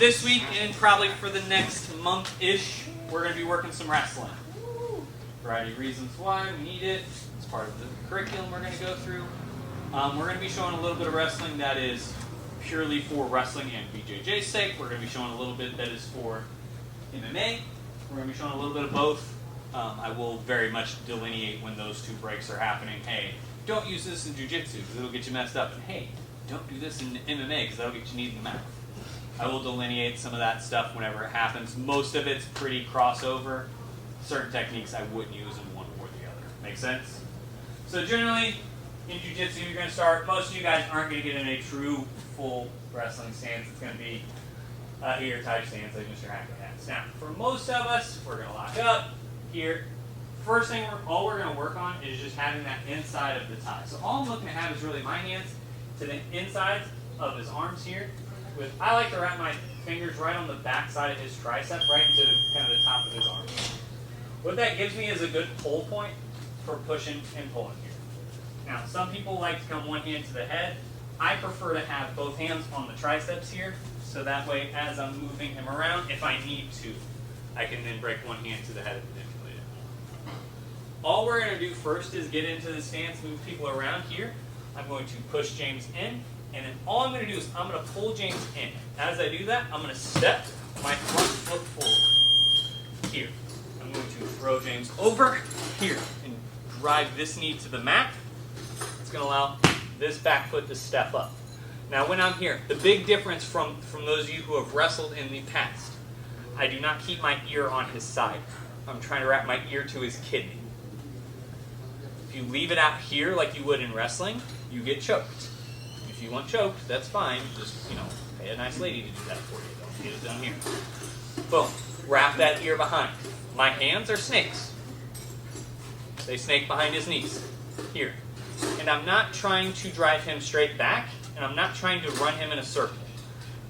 this week and probably for the next month-ish, we're going to be working some wrestling. Variety of reasons why we need it. It's part of the curriculum we're going to go through. We're going to be showing a little bit of wrestling that is purely for wrestling and BJJ's sake. We're going to be showing a little bit that is for MMA. We're going to be showing a little bit of both. I will very much delineate when those two breaks are happening. Hey, don't use this in jiu-jitsu because it'll get you messed up. And hey, don't do this in MMA because that'll get you kneed in the mouth. I will delineate some of that stuff whenever it happens. Most of it's pretty crossover. Certain techniques I wouldn't use in one or the other. Make sense? So generally, in jiu-jitsu, you're going to start, most of you guys aren't going to get in a true, full wrestling stance. It's going to be a here type stance like Mr. Hackett has. Now, for most of us, we're going to lock up here. First thing, all we're going to work on is just having that inside of the tie. So all I'm looking to have is really my hands to the inside of his arms here. I like to wrap my fingers right on the back side of his tricep, right to kind of the top of his arm. What that gives me is a good pull point for pushing and pulling here. Now, some people like to come one hand to the head. I prefer to have both hands on the triceps here, so that way as I'm moving him around, if I need to, I can then break one hand to the head and manipulate it. All we're going to do first is get into the stance, move people around here. I'm going to push James in. And then all I'm going to do is I'm going to pull James in. As I do that, I'm going to step my front foot forward. Here. I'm going to throw James over here and drive this knee to the mat. It's going to allow this back foot to step up. Now when I'm here, the big difference from those of you who have wrestled in the past, I do not keep my ear on his side. I'm trying to wrap my ear to his kidney. If you leave it out here like you would in wrestling, you get choked. If you want choked, that's fine. Just, pay a nice lady to do that for you. Don't get it done here. Boom. Wrap that ear behind. My hands are snakes. They snake behind his knees. Here. And I'm not trying to drive him straight back, and I'm not trying to run him in a circle.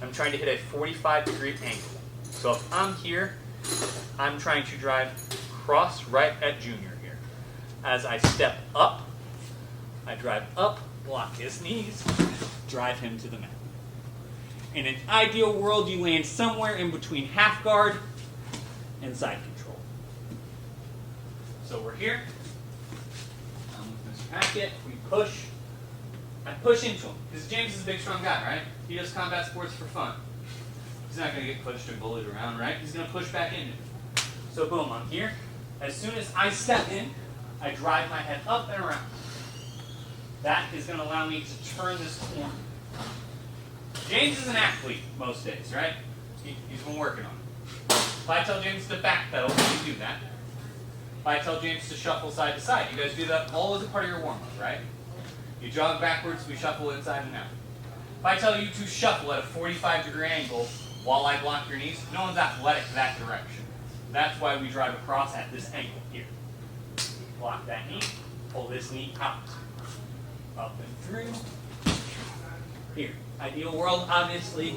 I'm trying to hit a 45-degree angle. So if I'm here, I'm trying to drive cross right at Junior here. As I step up, I drive up, block his knees, drive him to the mat. In an ideal world, you land somewhere in between half guard and side control. So we're here. I'm with Mr. Hackett. We push. I push into him. Because James is a big, strong guy, right? He does combat sports for fun. He's not going to get pushed and bullied around, right? He's going to push back into it. So boom, I'm here. As soon as I step in, I drive my head up and around. That is going to allow me to turn this corner. James is an athlete most days, right? He's been working on it. If I tell James to backpedal, you do that. If I tell James to shuffle side to side, you guys do that all as a part of your warm-up, right? You jog backwards, we shuffle inside and out. If I tell you to shuffle at a 45-degree angle while I block your knees, no one's athletic that direction. That's why we drive across at this angle here. Block that knee, pull this knee out. Up and through. Here. Ideal world, obviously.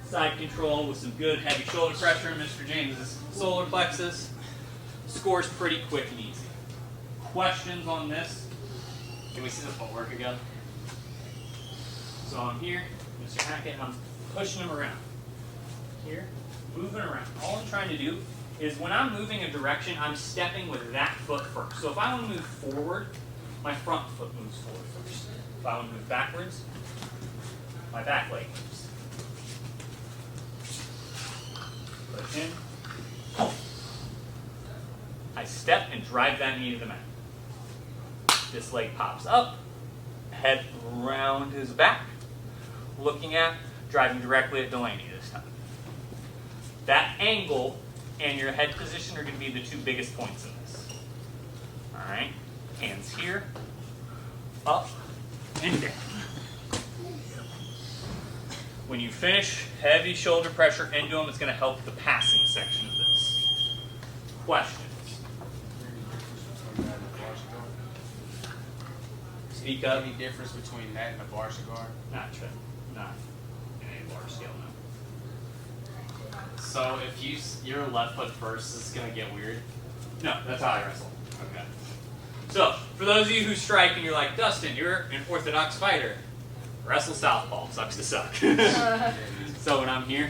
Side control with some good heavy shoulder pressure in Mr. James's solar plexus. Scores pretty quick and easy. Questions on this? Can we see the footwork again? So I'm here, Mr. Hackett, and I'm pushing him around. Here, moving around. All I'm trying to do is when I'm moving a direction, I'm stepping with that foot first. So if I want to move forward, my front foot moves forward first. If I want to move backwards, my back leg moves. Push in. Pull. I step and drive that knee to the mat. This leg pops up, head around his back, looking at, driving directly at Delaney this time. That angle and your head position are going to be the two biggest points in this. All right? Hands here, up, and down. When you finish, heavy shoulder pressure into them. It's going to help the passing section of this. Questions? Speak up. Any difference between that and a bar cigar? Not in a large scale, no. So if you're left foot first, it's going to get weird? No, that's how I wrestle. Okay. So, for those of you who strike and you're like, Dustin, you're an orthodox fighter. Wrestle southpaw, sucks to suck. So when I'm here,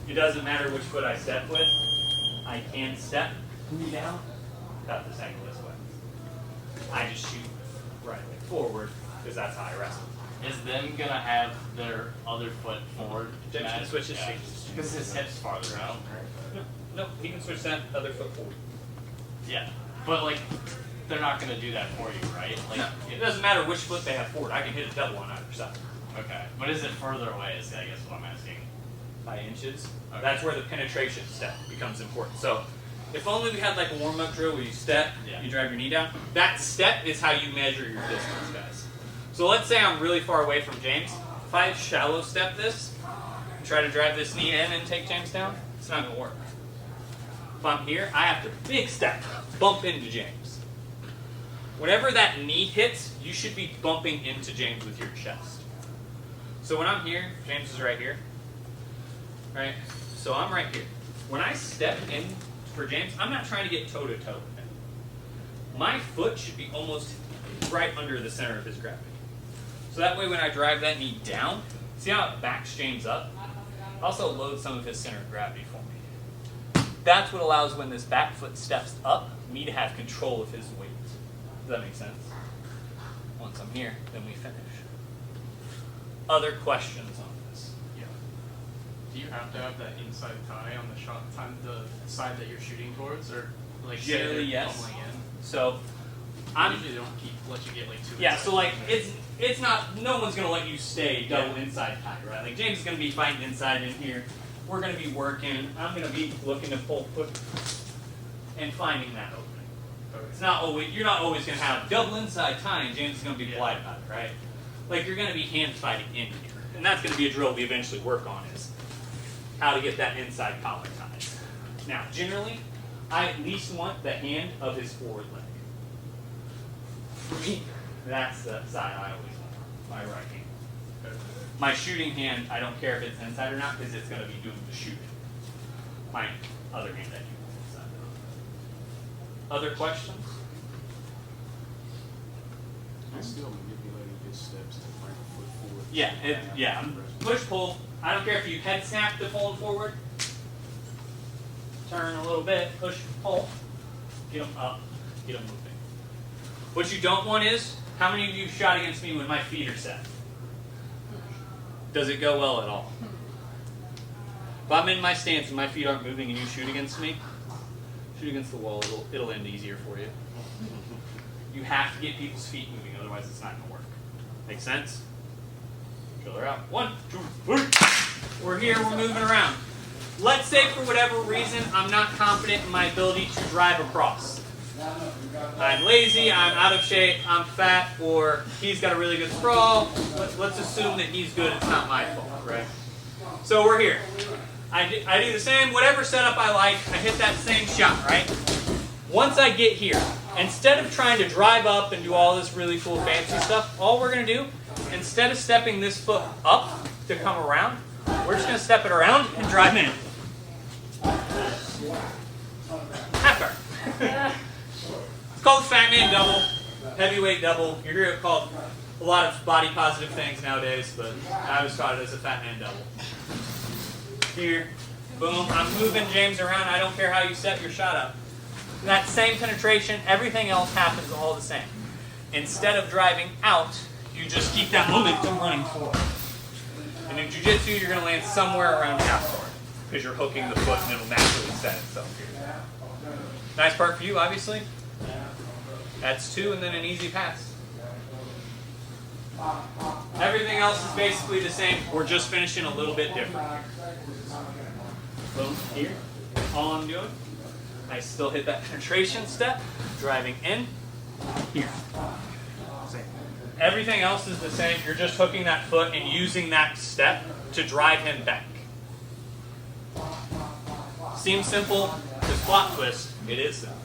it doesn't matter which foot I step with. I can step down without this angle this way. I just shoot right leg forward because that's how I wrestle. Is them gonna have their other foot forward? James can switch his feet. Because his hip's farther out. No, he can switch that other foot forward. Yeah, but like, they're not gonna do that for you, right? Like, No, it doesn't matter which foot they have forward. I can hit a double on either side. Okay, but is it further away? Is I guess what I'm asking. By inches. Okay. That's where the penetration step becomes important. So if only we had like a warm-up drill where you step, Yeah. you drive your knee down. That step is how you measure your distance, guys. So let's say I'm really far away from James. If I shallow step this, and try to drive this knee in and take James down, it's not going to work. If I'm here, I have to big step, bump into James. Whenever that knee hits, you should be bumping into James with your chest. So when I'm here, James is right here. Right? So I'm right here. When I step in for James, I'm not trying to get toe-to-toe with him. My foot should be almost right under the center of his gravity. So that way when I drive that knee down, see how it backs James up? Also load some of his center of gravity for me. That's what allows when this back foot steps up, me to have control of his weight. Does that make sense? Once I'm here, then we finish. Other questions on this? Yeah. Do you have to have that inside tie on the shot time, the side that you're shooting towards, or like say Generally, they're yes. tumbling in? So Usually they don't let you get like two. yeah, inside so like ties. it's not, no one's gonna let you stay double inside tie, right? Like James is gonna be fighting inside in here. We're gonna be working. I'm gonna be looking to pull foot and finding that opening. Okay. It's not always, you're not always gonna have double inside tie and James is gonna be polite about it, right? Like you're gonna be hand fighting in here. And that's gonna be a drill we eventually work on is how to get that inside collar tied. Now, generally, I at least want the hand of his forward leg. For me, that's the side I always want, my right hand. Okay. My shooting hand, I don't care if it's inside or not because it's going to be doing the shooting. My other hand, I do inside. Other questions? I still manipulating his steps to bring the foot forward. Yeah. Push, pull. I don't care if you head snap to pulling forward. Turn a little bit, push, pull. Get them up, get them moving. What you don't want is, how many of you shot against me when my feet are set? Does it go well at all? If I'm in my stance and my feet aren't moving and you shoot against me, shoot against the wall, it'll end easier for you. You have to get people's feet moving, otherwise it's not going to work. Make sense? Shoulder out. 1, 2, 3. We're here, we're moving around. Let's say for whatever reason I'm not confident in my ability to drive across. I'm lazy, I'm out of shape, I'm fat, or he's got a really good sprawl. Let's assume that he's good, it's not my fault, right? So we're here. I do the same, whatever setup I like, I hit that same shot, right? Once I get here, instead of trying to drive up and do all this really cool fancy stuff, all we're going to do, instead of stepping this foot up to come around, we're just going to step it around and drive in. Half guard. It's called fat man double, heavyweight double. You hear it called a lot of body positive things nowadays, but I always taught it as a fat man double. Here, boom, I'm moving James around. I don't care how you set your shot up. That same penetration, everything else happens all the same. Instead of driving out, you just keep that momentum running forward. And in jiu-jitsu, you're going to land somewhere around half guard because you're hooking the foot and it'll naturally set itself here. Nice part for you, obviously. That's 2 and then an easy pass. Everything else is basically the same. We're just finishing a little bit different here. Boom, here. All I'm doing, I still hit that penetration step, driving in, here. Same. Everything else is the same. You're just hooking that foot and using that step to drive him back. Seems simple, because plot twist, it is simple.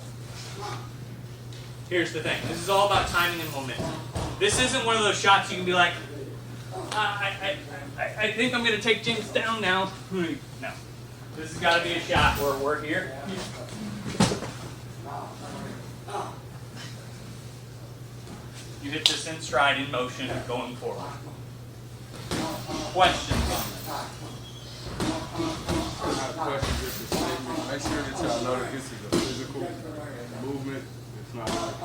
Here's the thing. This is all about timing and momentum. This isn't one of those shots you can be like, I think I'm going to take James down now. No. This has got to be a shot where we're here. You hit this in stride, in motion, going forward. Questions on this? Not a question, just a statement. Make sure that y'all know that this is a physical movement. It's not like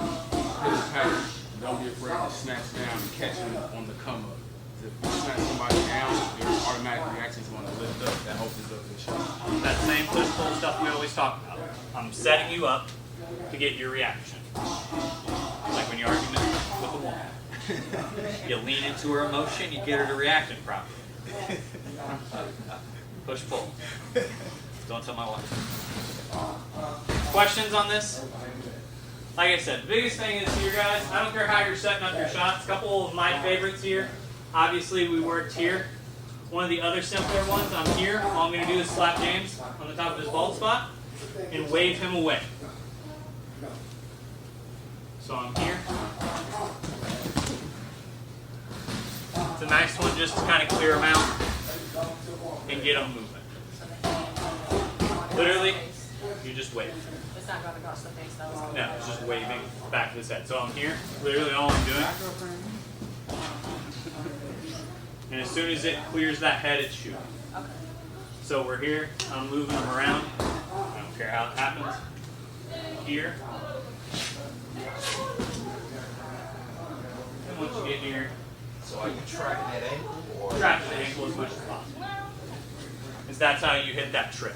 hit a pattern. Don't be afraid to snatch down and catch them on the come up. If you snatch somebody down, your automatic reaction is going to lift up. That opens up the shot. That same push-pull stuff we always talk about. I'm setting you up to get your reaction. Like when you argue with a woman. You lean into her emotion, you get her to react properly. Push-pull. Don't tell my wife. Questions on this? Like I said, the biggest thing is here, guys, I don't care how you're setting up your shots. A couple of my favorites here. Obviously, we worked here. One of the other simpler ones, I'm here. All I'm going to do is slap James on the top of his bald spot and wave him away. So I'm here. It's a nice one just to kind of clear him out and get him moving. Literally, you just wave. It's not going across the face though. No, it's just waving back of his head. So I'm here. Literally all I'm doing. And as soon as it clears that head, it's shooting. Okay. So we're here. I'm moving him around. I don't care how it happens. Here. And once you get here, So are you tracking that ankle or? tracking the ankle as much as possible. Because that's how you hit that trip.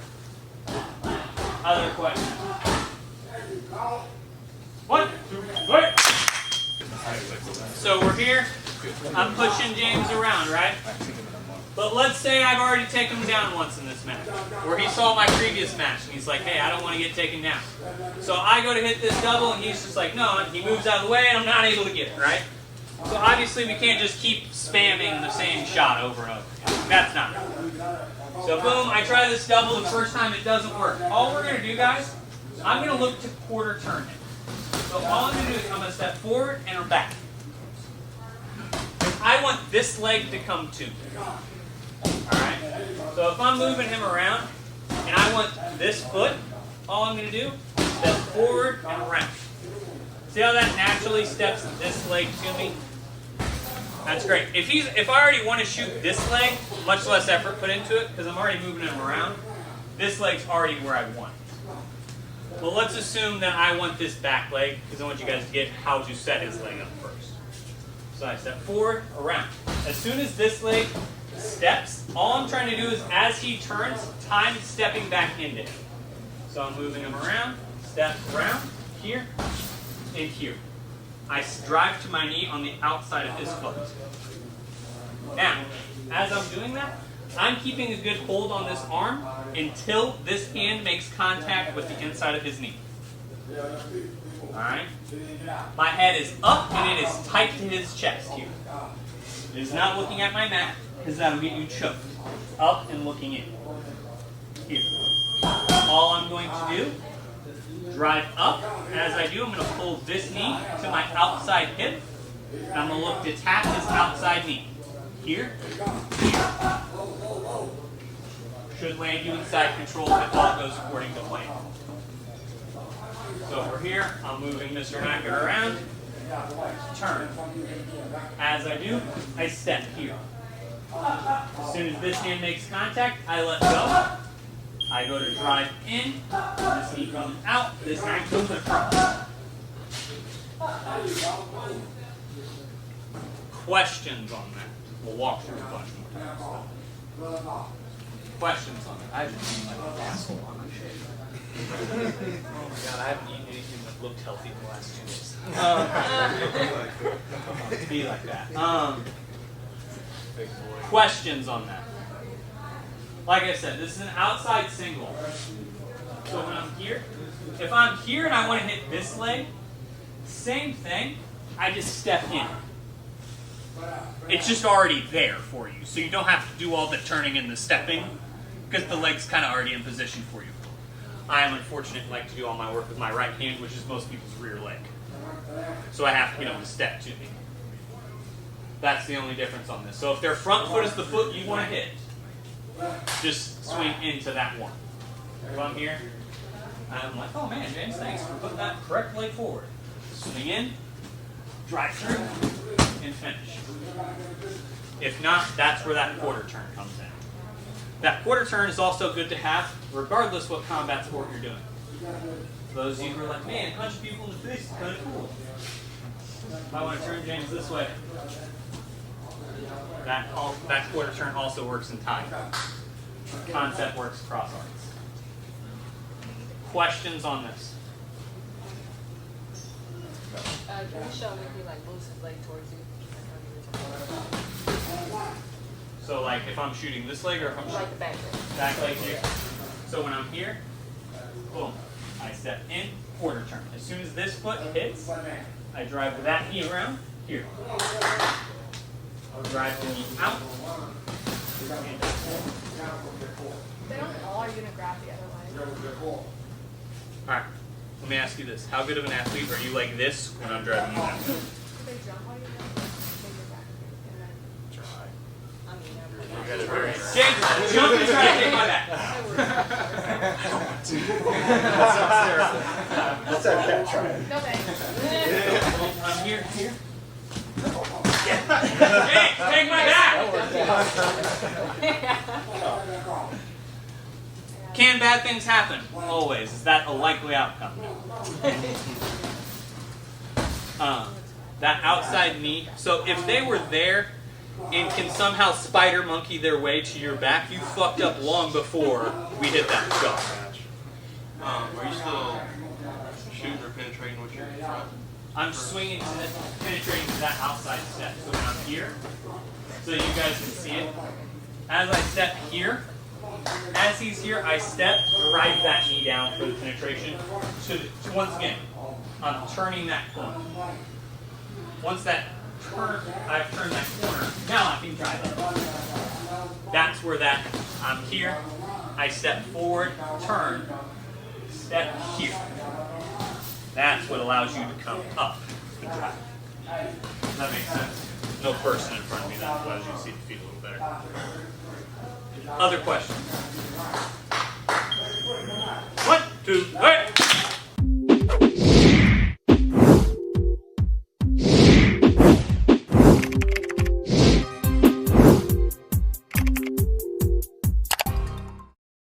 Other questions? One, two, three. So we're here. I'm pushing James around, right? But let's say I've already taken him down once in this match. Or he saw my previous match and he's like, hey, I don't want to get taken down. So I go to hit this double and he's just like, no, and he moves out of the way and I'm not able to get it, right? So obviously we can't just keep spamming the same shot over and over again. That's not right. So boom, I try this double. The first time it doesn't work. All we're going to do, guys, I'm going to look to quarter turn it. So all I'm going to do is I'm going to step forward and back. I want this leg to come to me. Alright? So if I'm moving him around and I want this foot, all I'm going to do is step forward and around. See how that naturally steps this leg to me? That's great. If I already want to shoot this leg, much less effort put into it because I'm already moving him around, this leg's already where I want it. Well, let's assume that I want this back leg because I want you guys to get how to set his leg up first. So I step forward, around. As soon as this leg steps, all I'm trying to do is as he turns, time stepping back into him. So I'm moving him around, step around, here, and here. I drive to my knee on the outside of his foot. Now, as I'm doing that, I'm keeping a good hold on this arm until this hand makes contact with the inside of his knee. Alright? My head is up and it is tight to his chest here. It is not looking at my mat because that'll get you choked. Up and looking in. Here. All I'm going to do, drive up. As I do, I'm going to pull this knee to my outside hip. And I'm going to look to tap his outside knee. Here. Here. Should land you inside control if all goes according to plan. So we're here. I'm moving Mr. Hackett around. Turn. As I do, I step here. As soon as this hand makes contact, I let go. I go to drive in. This knee comes out. This hand comes across. Questions on that? We'll walk through the questions. Questions on it? I've been eating like an asshole on my shave. Oh my god, I haven't eaten anything that looked healthy in the last 2 days. Be like that. Questions on that? Like I said, this is an outside single. So when I'm here, if I'm here and I want to hit this leg, same thing, I just step in. It's just already there for you, so you don't have to do all the turning and the stepping, because the leg's kind of already in position for you. I am unfortunate and like to do all my work with my right hand, which is most people's rear leg. So I have to get them to step to me. That's the only difference on this. So if their front foot is the foot you want to hit, just swing into that one. If I'm here, I'm like, oh man, James, thanks for putting that correct leg forward. Swing in, drive through, and finish. If not, that's where that quarter turn comes in. That quarter turn is also good to have regardless what combat sport you're doing. For those of you who are like, man, punching people in the face is kind of cool. If I want to turn James this way, that quarter turn also works in Thai. Concept works across arts. Questions on this? Can you show me if he like moves his leg towards you? So like if I'm shooting this leg or if I'm Like shooting the back leg. back leg here. So when I'm here, boom, I step in, quarter turn. As soon as this foot hits, I drive that knee around, here. I'll drive the knee out. They don't all are gonna grab the other leg. Alright, let me ask you this. How good of an athlete are you like this when I'm driving you out? Do they jump while you're doing it? Back and then Try. I mean, You got a very James, jump and try to take my back. Let's have Cat try it. no thanks. I'm here. James, take my back! Can bad things happen? Always. Is that a likely outcome? That outside knee. So if they were there and can somehow spider monkey their way to your back, you fucked up long before we hit that shot. Are you still shooting or penetrating with your front? I'm swinging to this, penetrating to that outside step. So when I'm here, so you guys can see it, as I step here, as he's here, I step, drive that knee down for the penetration. To once again, I'm turning that corner. Once that turn, I've turned that corner, now I can drive it. That's where that, I'm here, I step forward, turn, step here. That's what allows you to come up and drive. Does that make sense? No person in front of me, that allows you to see the feet a little better. Other questions? 1, 2, 3.